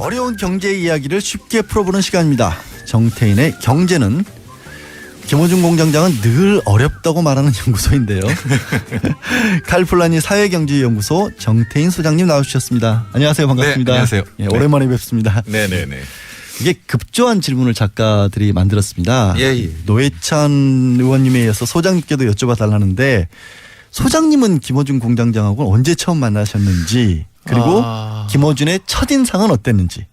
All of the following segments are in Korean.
어려운 경제 이야기를 쉽게 풀어보는 시간입니다. 정태인의 경제는. 김호중 공장장은 늘 어렵다고 말하는 연구소인데요. 칼폴라니 사회경제연구소 정태인 소장님 나와주셨습니다. 안녕하세요. 반갑습니다. 네, 안녕하세요. 예, 오랜만에 뵙습니다. 네네네. 이게 급조한 질문을 작가들이 만들었습니다. 예. 노회찬 의원님에 이어서 소장님께도 여쭤봐달라는데, 소장님은 김호중 공장장하고 언제 처음 만나셨는지, 그리고 김호준의 첫인상은 어땠는지.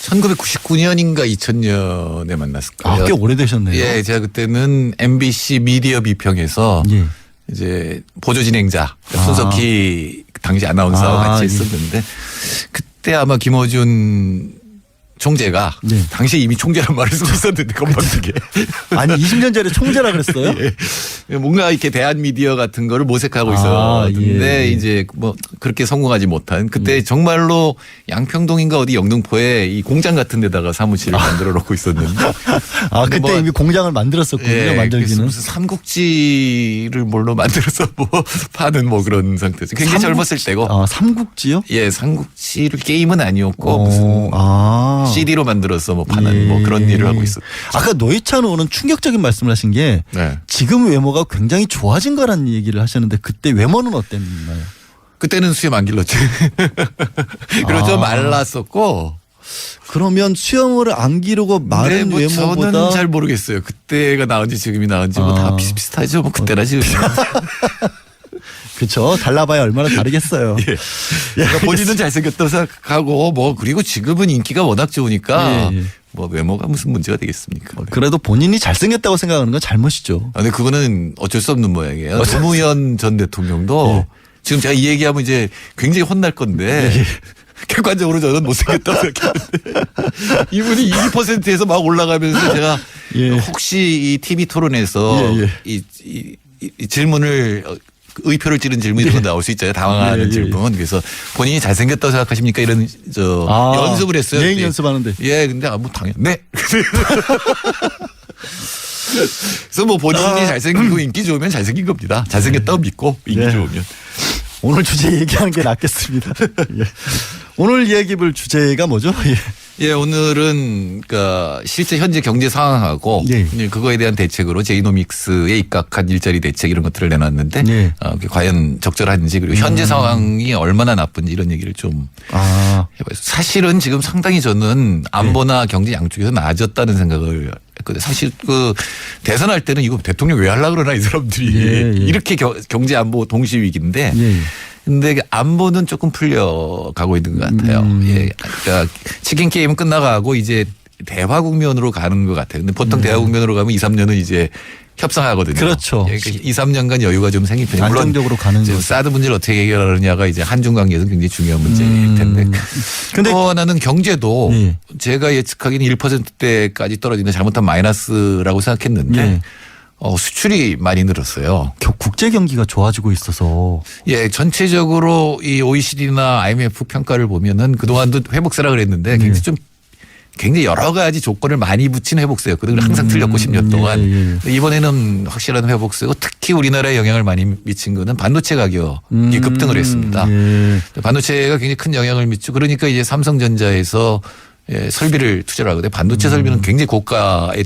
1999년인가 2000년에 만났을 거예요. 꽤 오래되셨네요. 예, 제가 그때는 MBC 미디어 비평에서 예. 이제 보조 진행자 손석희 당시 아나운서와 같이 했었는데 그때 아마 김어준 총재가 네. 당시에 이미 총재란 말을 쓰고 있었는데 건방지게. 아니 20년 전에 총재라 그랬어요? 예. 뭔가 이렇게 대한 미디어 같은 거를 모색하고 있었는데 예. 이제 뭐 그렇게 성공하지 못한 그때 정말로 양평동인가 어디 영등포에 이 공장 같은 데다가 사무실을 만들어 놓고 있었는데 그때 뭐 이미 공장을 만들었었군요. 예, 만들기는. 무슨 삼국지를 뭘로 만들어서 뭐 파는 뭐 그런 상태죠. 굉장히 젊었을 때고. 삼국지요? 예, 삼국지를 게임은 아니었고 무슨 CD로 만들어서 뭐 파는 뭐 그런 일을 하고 있었죠. 아까 노회찬 의원은 충격적인 말씀을 하신 게 네. 지금 외모가 굉장히 좋아진 거라는 얘기를 하셨는데 그때 외모는 어땠나요? 그때는 수염 안 길렀지. 그리고 좀 말랐었고. 그러면 수염을 안 기르고 마른 뭐 외모보다 저는 잘 모르겠어요. 그때가 나은지 지금이 나은지 뭐 다 비슷비슷하죠. 뭐 그때나 지금. 그렇죠. 달라봐야 얼마나 다르겠어요. 예. 그러니까 본인은 잘생겼다고 생각하고 뭐 그리고 지금은 인기가 워낙 좋으니까 뭐 외모가 무슨 문제가 되겠습니까? 그래도 본인이 잘생겼다고 생각하는 건 잘못이죠. 근데 그거는 어쩔 수 없는 모양이에요. 노무현 전 대통령도 지금 제가 이 얘기하면 이제 굉장히 혼날 건데 객관적으로 저는 못생겼다고 생각했는데 이분이 2%에서 막 올라가면서 제가 혹시 이 TV 토론에서 이 질문을 의표를 찌른 질문이 이런 거 나올 수 있잖아요. 당황하는 질문. 그래서 본인이 잘생겼다고 생각하십니까? 이런 연습을 했어요. 예행 연습하는데. 예, 근데 뭐 당연. 네. 그래서 뭐 본인이 잘생기고 인기 좋으면 잘생긴 겁니다. 잘생겼다고 믿고 인기 좋으면. 오늘 주제 얘기하는 게 낫겠습니다. 오늘 이야기해볼 주제가 뭐죠? 예, 오늘은 그러니까 실제 현재 경제 상황하고 그거에 대한 대책으로 제이노믹스에 입각한 일자리 대책 이런 것들을 내놨는데 그게 과연 적절한지 그리고 현재 상황이 얼마나 나쁜지 이런 얘기를 좀 해봐요. 사실은 지금 상당히 저는 안보나 경제 양쪽에서 나아졌다는 생각을 했거든요. 사실 그 대선할 때는 이거 대통령 왜 하려고 그러나 이 사람들이 이렇게 경제 안보 동시 위기인데 근데 안보는 조금 풀려가고 있는 것 같아요. 예. 그러니까 치킨 게임은 끝나가고 이제 대화 국면으로 가는 것 같아요. 근데 보통 대화 국면으로 가면 2, 3년은 이제 협상하거든요. 그렇죠. 예. 2, 3년간 여유가 좀 생긴 편이에요. 물론 안정적으로 가는 거죠. 사드 문제를 어떻게 해결하느냐가 이제 한중 관계에서 굉장히 중요한 문제일 텐데. 근데 또 하나는 경제도 제가 예측하기는 1%대까지 떨어지는 잘못한 마이너스라고 생각했는데 수출이 많이 늘었어요. 국제 경기가 좋아지고 있어서. 예, 전체적으로 이 OECD나 IMF 평가를 보면은 그동안도 회복세라 그랬는데 굉장히 여러 가지 조건을 많이 붙인 회복세였거든요. 항상 틀렸고 10년 동안. 이번에는 확실한 회복세고 특히 우리나라에 영향을 많이 미친 거는 반도체 가격이 급등을 했습니다. 반도체가 굉장히 큰 영향을 미치고 그러니까 이제 삼성전자에서 설비를 투자를 하거든요. 반도체 설비는 굉장히 고가의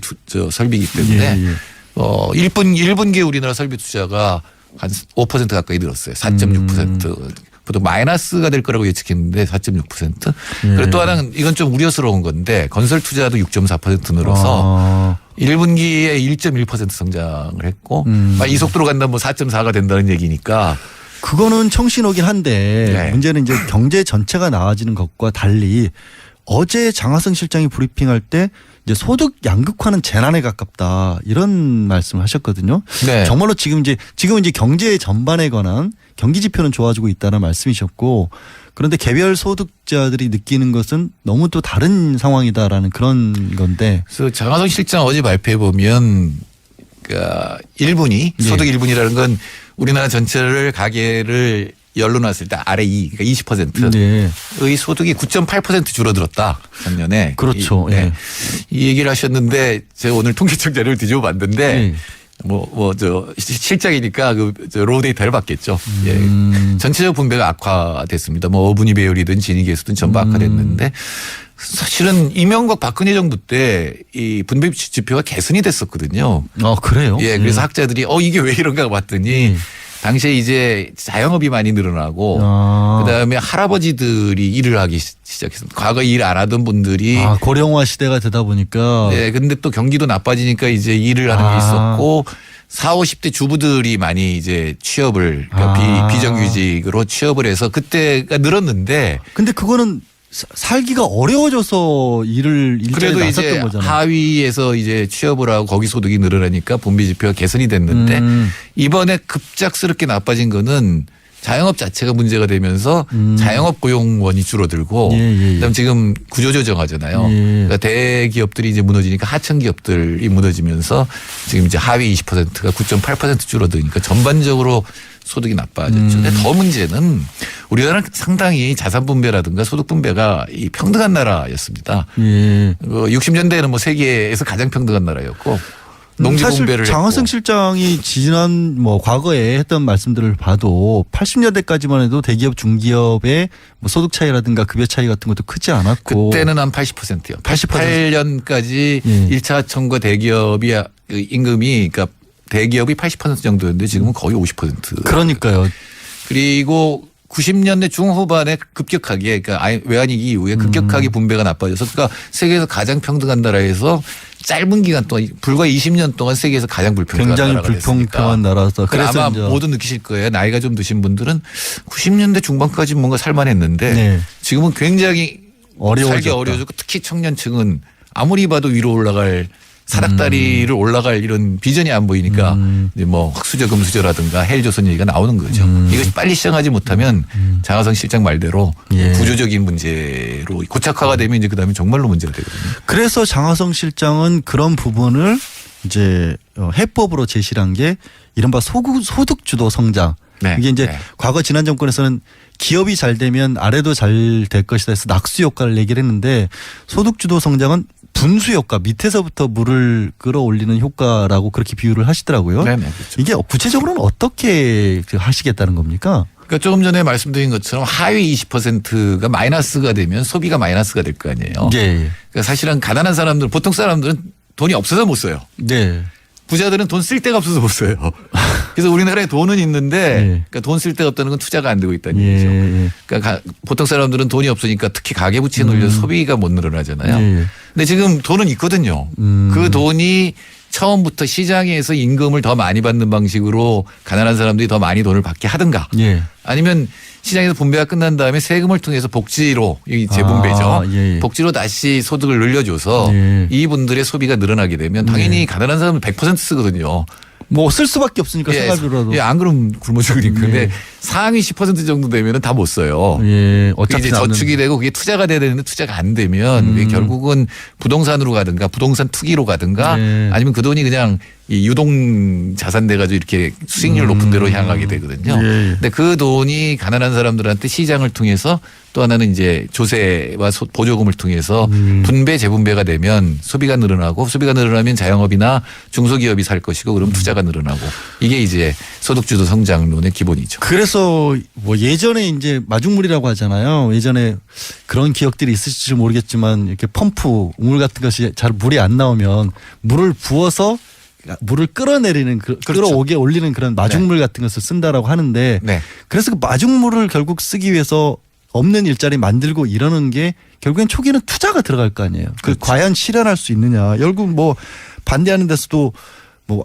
설비이기 때문에 1분기에 우리나라 설비 투자가 한 5% 가까이 늘었어요. 4.6%. 보통 마이너스가 될 거라고 예측했는데 4.6%. 그리고 또 하나는 이건 좀 우려스러운 건데 건설 투자도 6.4% 늘어서 1분기에 1.1% 성장을 했고 이 속도로 간다면 뭐 4.4가 된다는 얘기니까 그거는 청신호긴 한데 문제는 이제 경제 전체가 나아지는 것과 달리 어제 장하성 실장이 브리핑할 때 이제 소득 양극화는 재난에 가깝다 이런 말씀을 하셨거든요. 정말로 지금은 이제 경제 전반에 관한 경기 지표는 좋아지고 있다는 말씀이셨고 그런데 개별 소득자들이 느끼는 것은 너무 또 다른 상황이다라는 그런 건데. 그래서 장하성 실장 어제 발표해 보면 그러니까 1분위 소득 1분위라는 건 우리나라 전체를 가계를 열로 놨을 때 아래 2, 그러니까 20%의 소득이 9.8% 줄어들었다. 작년에. 그렇죠. 이 얘기를 하셨는데 제가 오늘 통계청 자료를 뒤집어 봤는데 실장이니까 로 데이터를 받겠죠. 예. 전체적 분배가 악화됐습니다. 어분위 배율이든 진위 계수든 전부 악화됐는데 사실은 이명박 박근혜 정부 때 이 분배 지표가 개선이 됐었거든요. 그래요? 예. 그래서 학자들이 이게 왜 이런가 봤더니 당시에 이제 자영업이 많이 늘어나고 그다음에 할아버지들이 일을 하기 시작했습니다. 과거 일 안 하던 분들이 고령화 시대가 되다 보니까 네, 근데 또 경기도 나빠지니까 이제 일을 하는 게 있었고 40, 50대 주부들이 많이 이제 취업을 그러니까 비정규직으로 취업을 해서 그때가 늘었는데 근데 그거는 살기가 어려워져서 일자리에 그래도 나섰던 이제 거잖아요. 하위에서 이제 취업을 하고 거기 소득이 늘어나니까 분배 지표가 개선이 됐는데 이번에 급작스럽게 나빠진 거는 자영업 자체가 문제가 되면서 자영업 고용원이 줄어들고 그다음 지금 구조조정하잖아요. 그러니까 대기업들이 이제 무너지니까 하청 기업들이 무너지면서 지금 이제 하위 20%가 9.8% 줄어드니까 전반적으로 소득이 나빠졌죠. 근데 더 문제는 우리나라는 상당히 자산 분배라든가 소득 분배가 이 평등한 나라였습니다. 60년대에는 세계에서 가장 평등한 나라였고 농지 분배를 장하성 실장이 지난 과거에 했던 말씀들을 봐도 80년대까지만 해도 대기업 중기업의 소득 차이라든가 급여 차이 같은 것도 크지 않았고 그때는 한 80%요. 88년까지 1차 청과 대기업이 임금이 그러니까 대기업이 80% 정도였는데 지금은 거의 50%. 그러니까요. 그리고 90년대 중후반에 급격하게 그러니까 외환위기 이후에 급격하게 분배가 나빠져서 그러니까 세계에서 가장 평등한 나라에서 짧은 기간 동안 불과 20년 동안 세계에서 가장 불평등한 굉장히 나라가 불평등한 나라서 그래서 아마 모두 느끼실 거예요. 나이가 좀 드신 분들은 90년대 중반까지 뭔가 살만했는데 지금은 굉장히 살기 어려워졌고 특히 청년층은 아무리 봐도 위로 올라갈 사닥다리를 올라갈 이런 비전이 안 보이니까 이제 흑수저 금수저라든가 헬조선 얘기가 나오는 거죠. 이것이 빨리 시정하지 못하면 장하성 실장 말대로 구조적인 문제로 고착화가 되면 이제 그다음에 정말로 문제가 되거든요. 그래서 장하성 실장은 그런 부분을 이제 해법으로 제시한 게 이른바 소득 주도 성장. 이게 이제 과거 지난 정권에서는 기업이 잘 되면 아래도 잘 될 것이다 해서 낙수 효과를 얘기를 했는데 소득 주도 성장은 분수 효과 밑에서부터 물을 끌어올리는 효과라고 그렇게 비유를 하시더라고요. 그렇죠. 이게 구체적으로는 어떻게 하시겠다는 겁니까? 그러니까 조금 전에 말씀드린 것처럼 하위 20%가 마이너스가 되면 소비가 마이너스가 될 거 아니에요. 그러니까 사실은 가난한 사람들 보통 사람들은 돈이 없어서 못 써요. 부자들은 돈 쓸 데가 없어서 못 써요. 그래서 우리나라에 돈은 있는데 그러니까 돈 쓸 데가 없다는 건 투자가 안 되고 있다는 얘기죠. 그러니까 보통 사람들은 돈이 없으니까 특히 가계부채에 눌려서 소비가 못 늘어나잖아요. 근데 지금 돈은 있거든요. 그 돈이 처음부터 시장에서 임금을 더 많이 받는 방식으로 가난한 사람들이 더 많이 돈을 받게 하든가 아니면 시장에서 분배가 끝난 다음에 세금을 통해서 복지로 이 재분배죠. 복지로 다시 소득을 늘려줘서 이분들의 소비가 늘어나게 되면 당연히 가난한 사람은 100% 쓰거든요. 쓸 수밖에 없으니까 생활비로라도. 안 그러면 굶어 죽으니까. 근데 상위 10% 정도 되면은 다 못 써요. 어차피 이제 저축이 되고 그게 투자가 돼야 되는데 투자가 안 되면 그게 결국은 부동산으로 가든가 부동산 투기로 가든가 아니면 그 돈이 그냥 이 유동 자산 돼가지고 이렇게 수익률 높은 데로 향하게 되거든요. 근데 그 돈이 가난한 사람들한테 시장을 통해서 또 하나는 이제 조세와 보조금을 통해서 분배 재분배가 되면 소비가 늘어나고 소비가 늘어나면 자영업이나 중소기업이 살 것이고 그럼 투자가 늘어나고 이게 이제 소득주도 성장론의 기본이죠. 그래서 예전에 이제 마중물이라고 하잖아요. 예전에 그런 기억들이 있으실지 모르겠지만 이렇게 펌프 우물 같은 것이 잘 물이 안 나오면 물을 부어서 물을 끌어내리는 끌어오게 올리는 그런 마중물 같은 것을 쓴다라고 하는데 그래서 그 마중물을 결국 쓰기 위해서 없는 일자리 만들고 이러는 게 결국엔 초기에는 투자가 들어갈 거 아니에요. 과연 실현할 수 있느냐. 결국 반대하는 데서도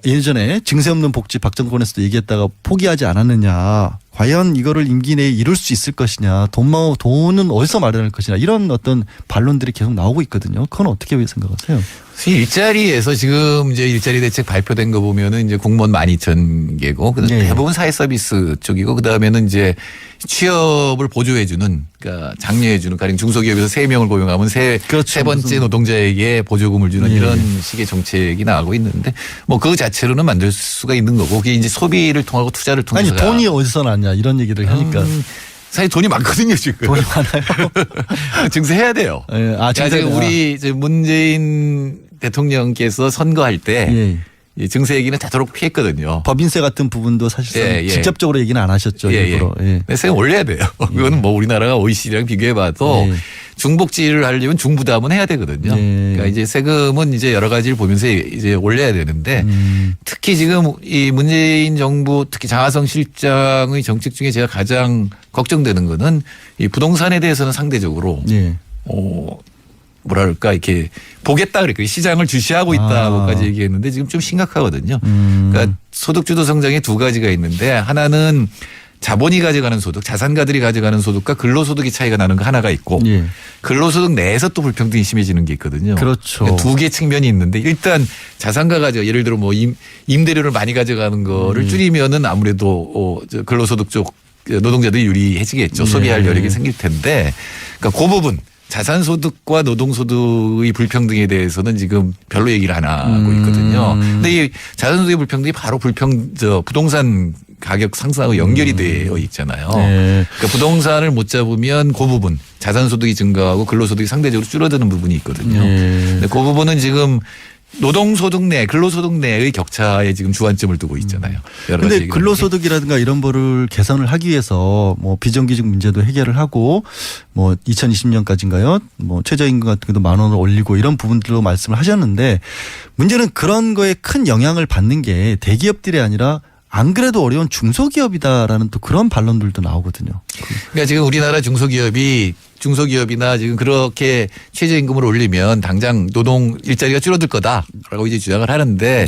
예전에 증세 없는 복지 박정권에서도 얘기했다가 포기하지 않았느냐. 과연 이거를 임기 내에 이룰 수 있을 것이냐. 돈은 어디서 마련할 것이냐. 이런 어떤 반론들이 계속 나오고 있거든요. 그건 어떻게 생각하세요? 일자리에서 지금 이제 일자리 대책 발표된 거 보면은 이제 공무원 12,000개고 대부분 사회 서비스 쪽이고 그다음에는 이제 취업을 보조해 주는 그러니까 장려해 주는 가령 중소기업에서 3명을 고용하면 세 번째 노동자에게 보조금을 주는 이런 식의 정책이 나가고 있는데 그 자체로는 만들 수가 있는 거고 그게 이제 소비를 통하고 투자를 통해서 아니 돈이 어디서 나냐 이런 얘기를 하니까 사실 돈이 많거든요 지금. 돈이 많아요. 증세해야 돼요. 증세. 우리 문재인 대통령께서 선거할 때 이 증세 얘기는 다도록 피했거든요. 법인세 같은 부분도 사실상 직접적으로 얘기는 안 하셨죠. 일부러. 세금 올려야 돼요. 이거는 뭐 우리나라가 OECD랑 비교해봐도 중복지를 하려면 중부담은 해야 되거든요. 그러니까 이제 세금은 이제 여러 가지를 보면서 이제 올려야 되는데 특히 지금 이 문재인 정부 특히 장하성 실장의 정책 중에 제가 가장 걱정되는 거는 이 부동산에 대해서는 상대적으로 뭐랄까 이렇게 보겠다 그랬고 시장을 주시하고 있다고까지 얘기했는데 지금 좀 심각하거든요. 그러니까 소득주도 성장에 두 가지가 있는데 하나는 자본이 가져가는 소득, 자산가들이 가져가는 소득과 근로소득이 차이가 나는 거 하나가 있고 근로소득 내에서 또 불평등이 심해지는 게 있거든요. 그렇죠. 그러니까 두 개 측면이 있는데 일단 자산가 예를 들어 뭐 임대료를 많이 가져가는 거를 줄이면은 아무래도 근로소득 쪽 노동자들이 유리해지겠죠. 소비할 여력이 생길 텐데 그러니까 그 부분. 자산소득과 노동소득의 불평등에 대해서는 지금 별로 얘기를 안 하고 있거든요. 근데 이 자산소득의 불평등이 바로 부동산 가격 상승하고 연결이 되어 있잖아요. 그러니까 부동산을 못 잡으면 그 부분 자산소득이 증가하고 근로소득이 상대적으로 줄어드는 부분이 있거든요. 근데 그 부분은 지금 노동소득 내, 근로소득 내의 격차에 지금 주안점을 두고 있잖아요. 그런데 근로소득이라든가 이런 거를 개선을 하기 위해서 뭐 비정규직 문제도 해결을 하고 뭐 2020년까지인가요? 뭐 최저임금 같은 것도 10,000원을 올리고 이런 부분들로 말씀을 하셨는데 문제는 그런 거에 큰 영향을 받는 게 대기업들이 아니라 안 그래도 어려운 중소기업이다라는 또 그런 반론들도 나오거든요. 그러니까 지금 우리나라 중소기업이나 지금 그렇게 최저임금을 올리면 당장 노동 일자리가 줄어들 거다라고 이제 주장을 하는데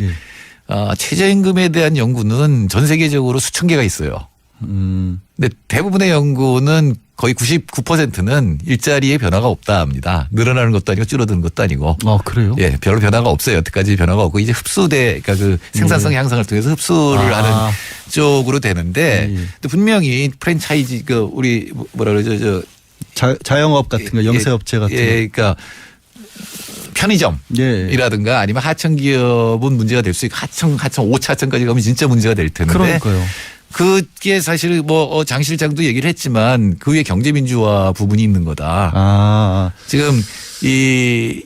최저임금에 대한 연구는 전 세계적으로 수천 개가 있어요. 근데 대부분의 연구는 거의 99%는 일자리에 변화가 없다 합니다. 늘어나는 것도 아니고 줄어드는 것도 아니고. 그래요? 예, 별로 변화가 없어요. 여태까지 변화가 없고 이제 그러니까 그 생산성 향상을 통해서 흡수를 하는 쪽으로 되는데 또 분명히 프랜차이즈 우리 뭐라 그러죠? 자영업 같은 거, 영세업체 같은 거. 그러니까 편의점이라든가 아니면 하청기업은 문제가 될 수 있고 하청 5차청까지 가면 진짜 문제가 될 텐데. 그러니까요. 그게 사실 뭐 장 실장도 얘기를 했지만 그 위에 경제민주화 부분이 있는 거다. 지금 이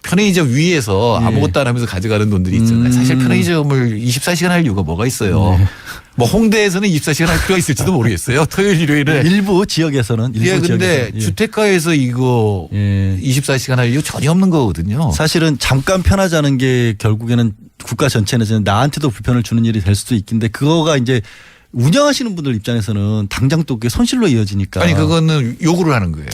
편의점 위에서 아무것도 안 하면서 가져가는 돈들이 있잖아요. 사실 편의점을 24시간 할 이유가 뭐가 있어요. 뭐 홍대에서는 24시간 할 필요가 있을지도 모르겠어요. 토요일 일요일에. 일부 지역에서는. 근데 주택가에서 이거 24시간 할 이유 전혀 없는 거거든요. 사실은 잠깐 편하자는 게 결국에는 국가 전체 내지는 나한테도 불편을 주는 일이 될 수도 있긴데 그거가 이제 운영하시는 분들 입장에서는 당장 또 그게 손실로 이어지니까. 아니 그거는 요구를 하는 거예요.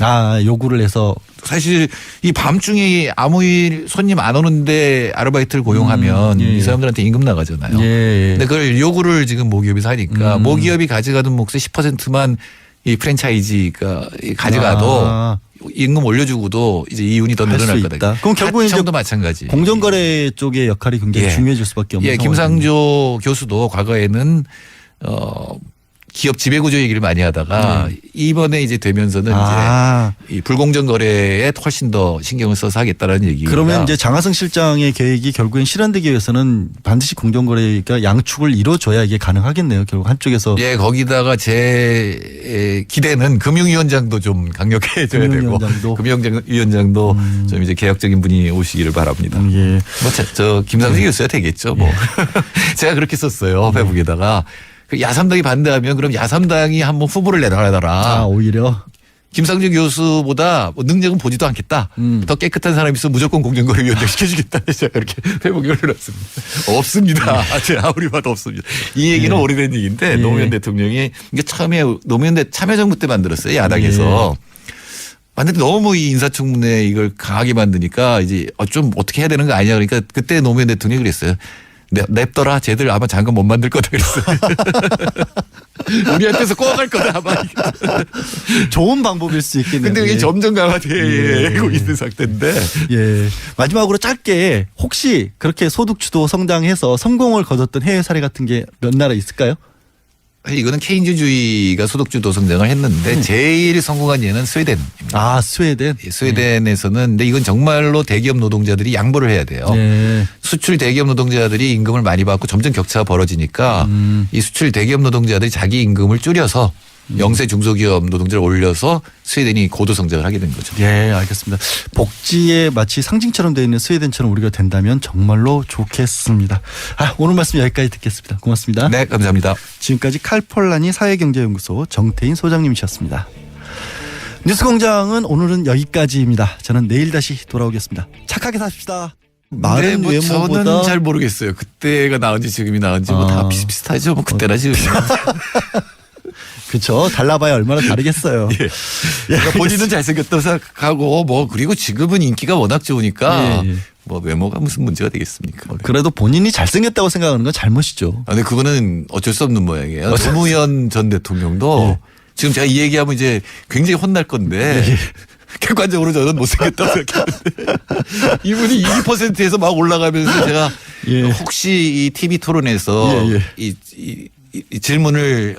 요구를 해서. 사실 이 밤중에 아무 일 손님 안 오는데 아르바이트를 고용하면 이 사람들한테 임금 나가잖아요. 근데 그걸 요구를 지금 모기업에서 하니까 모기업이 가져가는 몫의 10%만 이 프랜차이즈가 가져가도 임금 올려주고도 이제 이윤이 더 늘어날 거다. 그럼 결국은 이제 마찬가지. 공정거래 쪽의 역할이 굉장히 중요해질 수밖에 없는 상황이죠. 김상조 교수도 과거에는 기업 지배구조 얘기를 많이 하다가 이번에 이제 되면서는 이제 이 불공정 거래에 훨씬 더 신경을 써서 하겠다라는 얘기가. 그러면 이제 장하성 실장의 계획이 결국엔 실현되기 위해서는 반드시 공정거래가 양축을 이루어줘야 이게 가능하겠네요. 결국 한쪽에서. 거기다가 제 기대는 금융위원장도 좀 강력해져야 되고 금융위원장도 좀 이제 개혁적인 분이 오시기를 바랍니다. 저 김상조 교수야 되겠죠. 뭐 제가 그렇게 썼어요. 페북에다가. 야삼당이 반대하면 그럼 야삼당이 한번 후보를 내놔라. 오히려. 김상조 교수보다 능력은 보지도 않겠다. 더 깨끗한 사람이 있으면 무조건 공정거래위원장 시켜주겠다. 제가 그렇게 페북에 올려놨습니다. 없습니다. 제가 아무리 봐도 없습니다. 이 얘기는 오래된 얘기인데 노무현 대통령이 이게 처음에 노무현 참여정부 때 만들었어요. 야당에서. 만약에 너무 이 인사청문회 이걸 강하게 만드니까 이제 좀 어떻게 해야 되는 거 아니냐 그러니까 그때 노무현 대통령이 그랬어요. 냅둬라. 쟤들 아마 장관 못 만들 거다 그랬어요. 우리한테서 꼬아갈 거다 아마. 좋은 방법일 수 있겠네요. 근데 이게 점점 강화되고 있는 상태인데. 마지막으로 짧게 혹시 그렇게 소득주도 성장해서 성공을 거뒀던 해외 사례 같은 게 몇 나라 있을까요? 이거는 케인즈주의가 소득주도 성장을 했는데 제일 성공한 예는 스웨덴입니다. 스웨덴. 스웨덴에서는 근데 이건 정말로 대기업 노동자들이 양보를 해야 돼요. 수출 대기업 노동자들이 임금을 많이 받고 점점 격차가 벌어지니까 이 수출 대기업 노동자들이 자기 임금을 줄여서 영세 중소기업 노동자를 올려서 스웨덴이 고도 성장을 하게 된 거죠. 예, 알겠습니다. 복지의 마치 상징처럼 되어 있는 스웨덴처럼 우리가 된다면 정말로 좋겠습니다. 오늘 말씀 여기까지 듣겠습니다. 고맙습니다. 네, 감사합니다. 지금까지 칼폴라니 사회경제연구소 정태인 소장님이셨습니다. 뉴스공장은 오늘은 여기까지입니다. 저는 내일 다시 돌아오겠습니다. 착하게 삽시다. 마른 뭐 외모보다 저는 잘 모르겠어요. 그때가 나은지 지금이 나은지 뭐 다 비슷비슷하죠. 뭐 그때나 지금. 그렇죠. 달라봐야 얼마나 다르겠어요. 예. 그러니까 본인은 잘생겼다고 생각하고 뭐 그리고 지금은 인기가 워낙 좋으니까 뭐 외모가 무슨 문제가 되겠습니까? 그래도 본인이 잘생겼다고 생각하는 건 잘못이죠. 근데 그거는 어쩔 수 없는 모양이에요. 노무현 전 대통령도 지금 제가 이 얘기하면 이제 굉장히 혼날 건데 객관적으로 저는 못생겼다고 생각했는데 이분이 2%에서 막 올라가면서 제가 혹시 이 TV 토론에서 이 질문을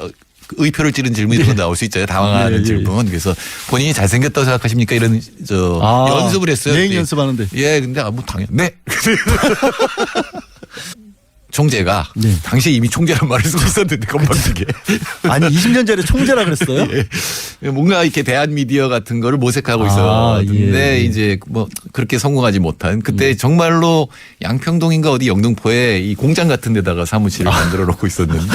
의표를 찌른 질문 이런 거 나올 수 있잖아요. 당황하는 질문. 그래서 본인이 잘생겼다고 생각하십니까? 이런 연습을 했어요. 예행 연습하는데. 예, 근데 뭐 당연. 네. 총재가 당시에 이미 총재란 말을 쓰고 있었는데 건방지게. 아니 20년 전에 총재라 그랬어요? 뭔가 이렇게 대한 미디어 같은 거를 모색하고 있었는데 이제 뭐 그렇게 성공하지 못한 그때 정말로 양평동인가 어디 영등포에 이 공장 같은 데다가 사무실을 만들어 놓고 있었는데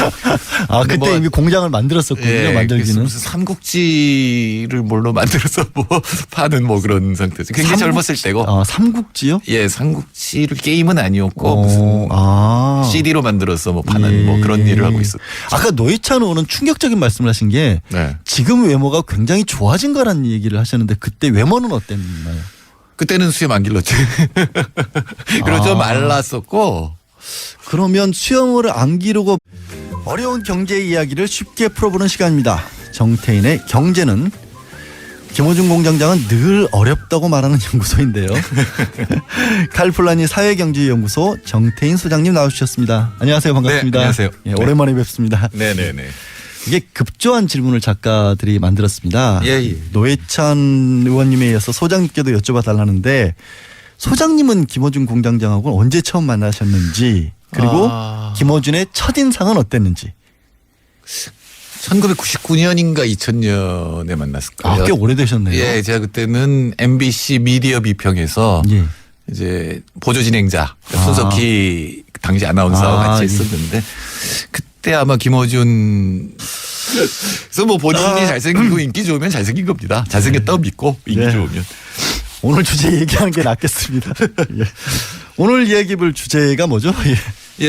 그때 뭐 이미 공장을 만들었었군요. 만들기는. 무슨 삼국지를 뭘로 만들어서 뭐 파는 뭐 그런 상태죠. 굉장히 젊었을 때고. 삼국지요? 예, 삼국지를 게임은 아니었고 무슨 CD로 만들어서 뭐 파는 뭐 그런 일을 하고 있었죠. 아까 노회찬 의원은 충격적인 말씀을 하신 게 지금 외모가 굉장히 좋아진 거라는 얘기를 하셨는데 그때 외모는 어땠나요? 그때는 수염 안 길렀지. 그리고 좀 말랐었고. 그러면 수염을 안 기르고 어려운 경제 이야기를 쉽게 풀어보는 시간입니다. 정태인의 경제는. 김호중 공장장은 늘 어렵다고 말하는 연구소인데요. 칼폴라니 사회경제연구소 정태인 소장님 나와주셨습니다. 안녕하세요. 반갑습니다. 네, 안녕하세요. 오랜만에 뵙습니다. 네네네. 이게 급조한 질문을 작가들이 만들었습니다. 노회찬 의원님에 이어서 소장님께도 여쭤봐달라는데 소장님은 김호중 공장장하고 언제 처음 만나셨는지 그리고 김호준의 첫인상은 어땠는지. 1999년인가 2000년에 만났을 거예요. 꽤 오래되셨네요. 예, 제가 그때는 MBC 미디어 비평에서 이제 보조 진행자 손석희 당시 아나운서와 같이 했었는데 그때 아마 김어준 그래서 뭐 본인이 잘생기고 인기 좋으면 잘생긴 겁니다. 잘생겼다고 믿고 인기 좋으면. 오늘 주제 얘기하는 게 낫겠습니다. 오늘 얘기할 주제가 뭐죠?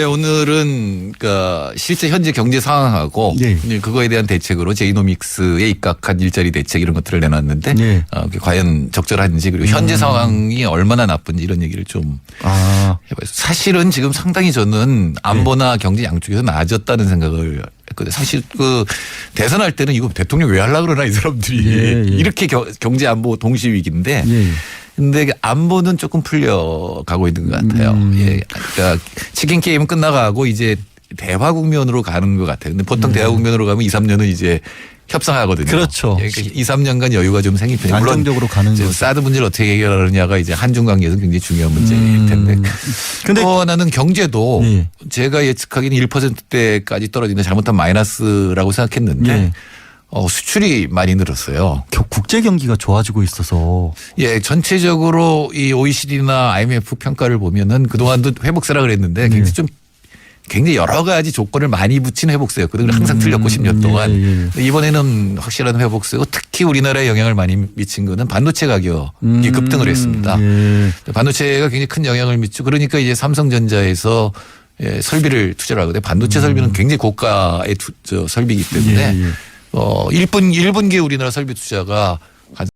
오늘은 그러니까 실제 현재 경제 상황하고 그거에 대한 대책으로 제이노믹스에 입각한 일자리 대책 이런 것들을 내놨는데 그게 과연 적절한지 그리고 현재 상황이 얼마나 나쁜지 이런 얘기를 좀 해봐요. 사실은 지금 상당히 저는 안보나 경제 양쪽에서 나아졌다는 생각을 했거든요. 사실 그 대선할 때는 이거 대통령 왜 하려고 그러나 이 사람들이 이렇게 경제 안보 동시 위기인데 근데 안보는 조금 풀려가고 있는 것 같아요. 그러니까 치킨 게임은 끝나가고 이제 대화 국면으로 가는 것 같아요. 근데 보통 대화 국면으로 가면 2, 3년은 이제 협상하거든요. 그렇죠. 2, 3년간 여유가 좀 생긴 편이에요. 물론 안정적으로 가는 거죠. 사드 문제를 어떻게 해결하느냐가 이제 한중 관계에서 굉장히 중요한 문제일 텐데. 근데 나는 경제도 제가 예측하기는 1%대까지 떨어지는 잘못한 마이너스라고 생각했는데 수출이 많이 늘었어요. 국제 경기가 좋아지고 있어서. 전체적으로 이 OECD나 IMF 평가를 보면은 그동안도 회복세라 그랬는데 굉장히 여러 가지 조건을 많이 붙인 회복세였거든요. 항상 틀렸고 10년 동안. 이번에는 확실한 회복세고 특히 우리나라에 영향을 많이 미친 거는 반도체 가격이 급등을 했습니다. 반도체가 굉장히 큰 영향을 미치고 그러니까 이제 삼성전자에서 설비를 투자를 하거든요. 반도체 설비는 굉장히 고가의 설비이기 때문에 1분기에 우리나라 설비 투자가